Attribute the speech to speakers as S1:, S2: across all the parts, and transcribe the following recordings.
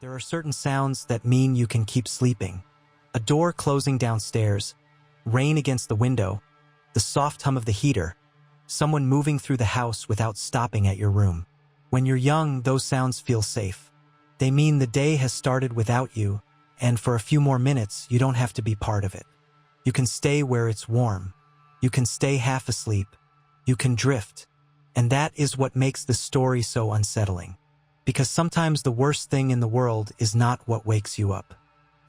S1: There are certain sounds that mean you can keep sleeping. A door closing downstairs, rain against the window, the soft hum of the heater, someone moving through the house without stopping at your room. When you're young, those sounds feel safe. They mean the day has started without you, and for a few more minutes, you don't have to be part of it. You can stay where it's warm. You can stay half asleep. You can drift. And that is what makes the story so unsettling. Because sometimes the worst thing in the world is not what wakes you up.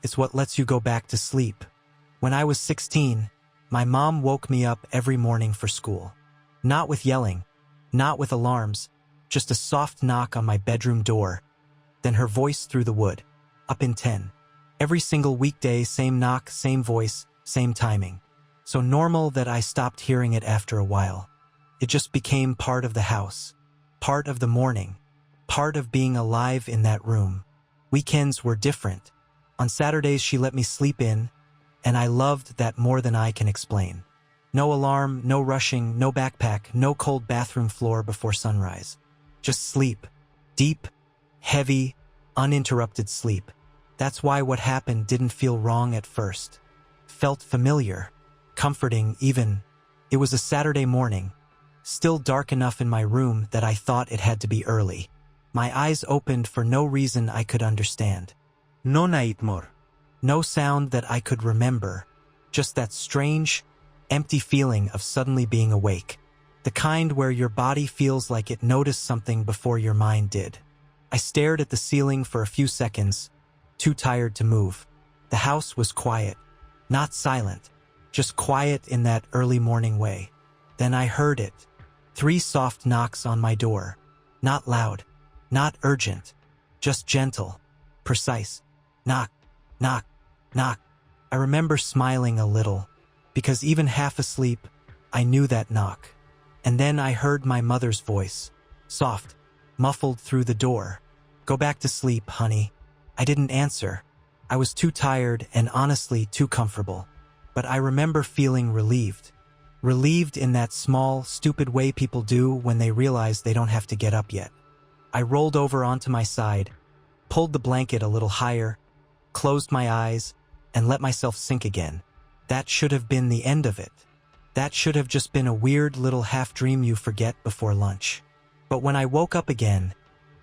S1: It's what lets you go back to sleep. When I was 16, my mom woke me up every morning for school. Not with yelling, not with alarms, just a soft knock on my bedroom door. Then her voice through the wood. Up in 10. Every single weekday, same knock, same voice, same timing. So normal that I stopped hearing it after a while. It just became part of the house, part of the morning, part of being alive in that room. Weekends were different. On Saturdays, she let me sleep in, and I loved that more than I can explain. No alarm, no rushing, no backpack, no cold bathroom floor before sunrise. Just sleep. Deep, heavy, uninterrupted sleep. That's why what happened didn't feel wrong at first. Felt familiar, comforting even. It was a Saturday morning, still dark enough in my room that I thought it had to be early. My eyes opened for no reason I could understand. No nightmare. No sound that I could remember. Just that strange, empty feeling of suddenly being awake. The kind where your body feels like it noticed something before your mind did. I stared at the ceiling for a few seconds, too tired to move. The house was quiet. Not silent, just quiet in that early morning way. Then I heard it. 3 soft knocks on my door. Not loud, not urgent, just gentle, precise. Knock, knock, knock. I remember smiling a little, because even half asleep, I knew that knock. And then I heard my mother's voice, soft, muffled through the door. Go back to sleep, honey. I didn't answer. I was too tired and honestly too comfortable. But I remember feeling relieved. Relieved in that small, stupid way people do when they realize they don't have to get up yet. I rolled over onto my side, pulled the blanket a little higher, closed my eyes, and let myself sink again. That should have been the end of it. That should have just been a weird little half-dream you forget before lunch. But when I woke up again,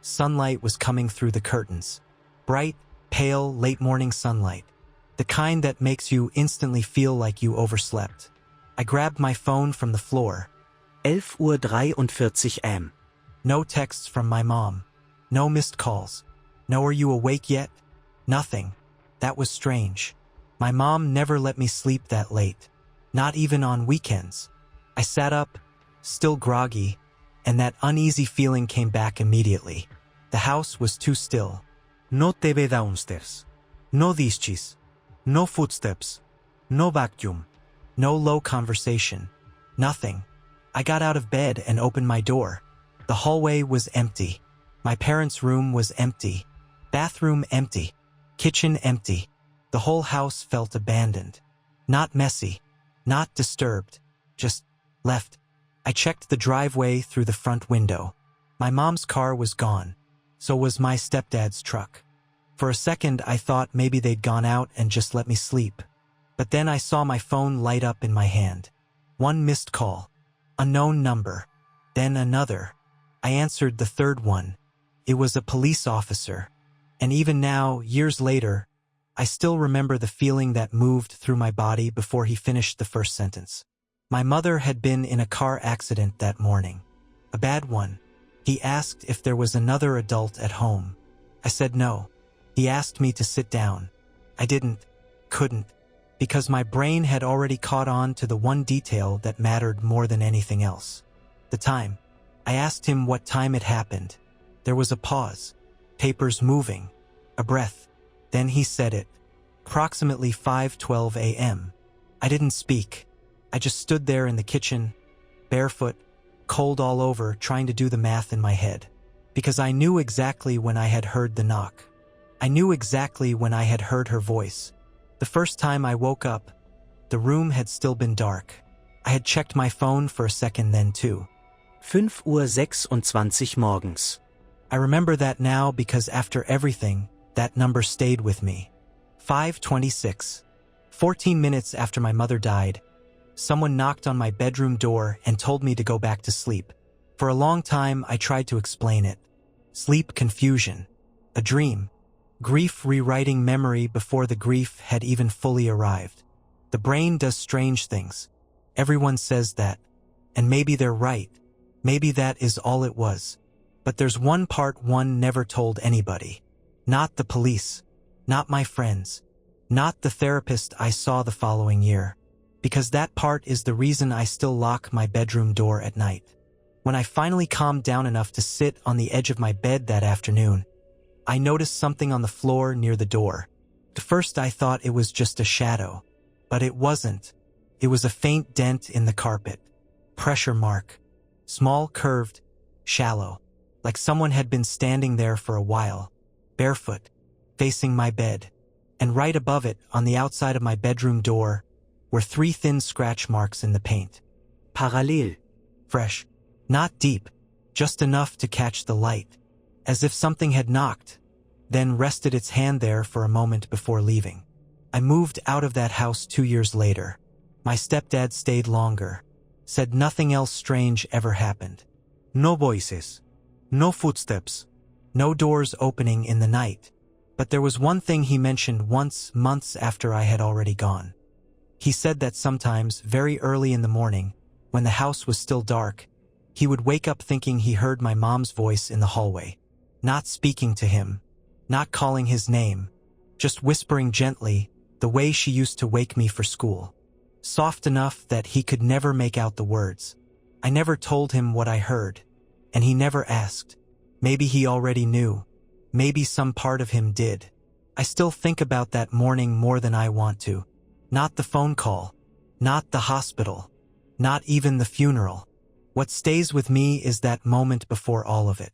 S1: sunlight was coming through the curtains. Bright, pale, late-morning sunlight. The kind that makes you instantly feel like you overslept. I grabbed my phone from the floor.
S2: 11:43 am.
S1: No texts from my mom. No missed calls. No "are you awake yet?" Nothing. That was strange. My mom never let me sleep that late. Not even on weekends. I sat up, still groggy, and that uneasy feeling came back immediately. The house was too still. No TV downstairs. No dishes. No footsteps. No vacuum. No low conversation. Nothing. I got out of bed and opened my door. The hallway was empty. My parents' room was empty. Bathroom empty. Kitchen empty. The whole house felt abandoned. Not messy. Not disturbed. Just left. I checked the driveway through the front window. My mom's car was gone. So was my stepdad's truck. For a second, I thought maybe they'd gone out and just let me sleep. But then I saw my phone light up in my hand. 1 missed call. Unknown number. Then another. I answered the third one. It was a police officer. And even now, years later, I still remember the feeling that moved through my body before he finished the first sentence. My mother had been in a car accident that morning. A bad one. He asked if there was another adult at home. I said no. He asked me to sit down. I couldn't, because my brain had already caught on to the one detail that mattered more than anything else. The time. I asked him what time it happened. There was a pause. Papers moving. A breath. Then he said it. Approximately 5:12 a.m. I didn't speak. I just stood there in the kitchen, barefoot, cold all over, trying to do the math in my head. Because I knew exactly when I had heard the knock. I knew exactly when I had heard her voice. The first time I woke up, the room had still been dark. I had checked my phone for a second then too.
S2: 5:26 morgens.
S1: I remember that now because after everything, That number stayed with me. 5:26. 14 minutes after my mother died, someone knocked on my bedroom door and told me to go back to sleep. For a long time, I tried to explain it. Sleep confusion. A dream. Grief rewriting memory before the grief had even fully arrived. The brain does strange things. Everyone says that. And maybe they're right. Maybe that is all it was. But there's one part one never told anybody. Not the police. Not my friends. Not the therapist I saw the following year. Because that part is the reason I still lock my bedroom door at night. When I finally calmed down enough to sit on the edge of my bed that afternoon, I noticed something on the floor near the door. At first I thought it was just a shadow. But it wasn't. It was a faint dent in the carpet. Pressure mark. Small, curved, shallow. Like someone had been standing there for a while. Barefoot. Facing my bed. And right above it, on the outside of my bedroom door, were 3 thin scratch marks in the paint. Parallel. Fresh. Not deep. Just enough to catch the light. As if something had knocked, then rested its hand there for a moment before leaving. I moved out of that house 2 years later. My stepdad stayed longer. Said nothing else strange ever happened. No voices. No footsteps. No doors opening in the night. But there was one thing he mentioned once, months after I had already gone. He said that sometimes, very early in the morning, when the house was still dark, he would wake up thinking he heard my mom's voice in the hallway. Not speaking to him. Not calling his name. Just whispering gently, the way she used to wake me for school. Soft enough that he could never make out the words. I never told him what I heard. And he never asked. Maybe he already knew. Maybe some part of him did. I still think about that morning more than I want to. Not the phone call. Not the hospital. Not even the funeral. What stays with me is that moment before all of it.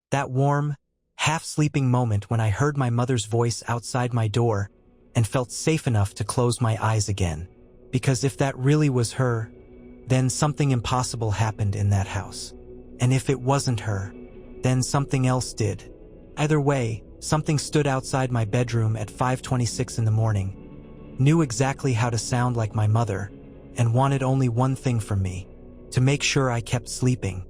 S1: That warm, half-sleeping moment when I heard my mother's voice outside my door and felt safe enough to close my eyes again. Because if that really was her, then something impossible happened in that house. And if it wasn't her, then something else did. Either way, something stood outside my bedroom at 5:26 in the morning, knew exactly how to sound like my mother, and wanted only one thing from me: to make sure I kept sleeping.